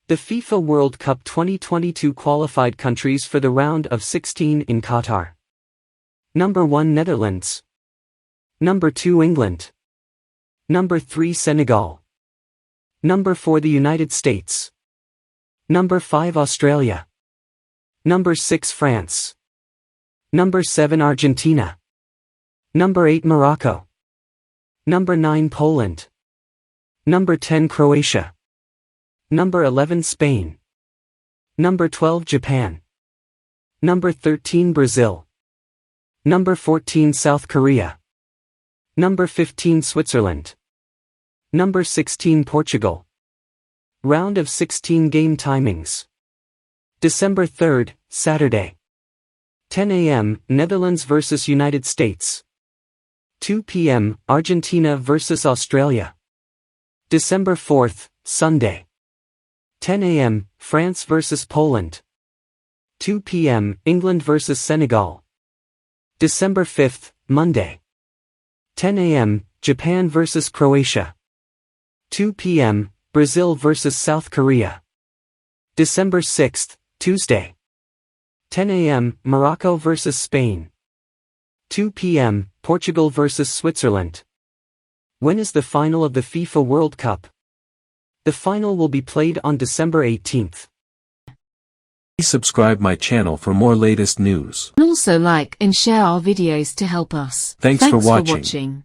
The FIFA World Cup 2022 qualified countries for the round of 16 in Qatar. Number 1 Netherlands. Number 2 England. Number 3 Senegal. Number 4 the United States. Number 5 Australia. Number 6 France. Number 7 Argentina. Number 8 Morocco. Number 9 Poland. Number 10 Croatia. Number 11 Spain. Number 12 Japan. Number 13 Brazil. Number 14 South Korea. Number 15 Switzerland. Number 16 Portugal. Round of 16 game timings. December 3rd, Saturday. 10 a.m. Netherlands vs United States. 2 p.m. Argentina vs Australia. December 4th, Sunday. 10 a.m. France vs Poland. 2 p.m. England vs Senegal. December 5th, Monday. 10 a.m. Japan vs Croatia. 2 p.m. Brazil vs South Korea. December 6th, Tuesday. 10 a.m. Morocco vs Spain. 2 p.m. Portugal vs Switzerland. When is the final of the FIFA World Cup? The final will be played on December 18th. Please subscribe my channel for more latest news. And also like and share our videos to help us. Thanks for for watching. watching.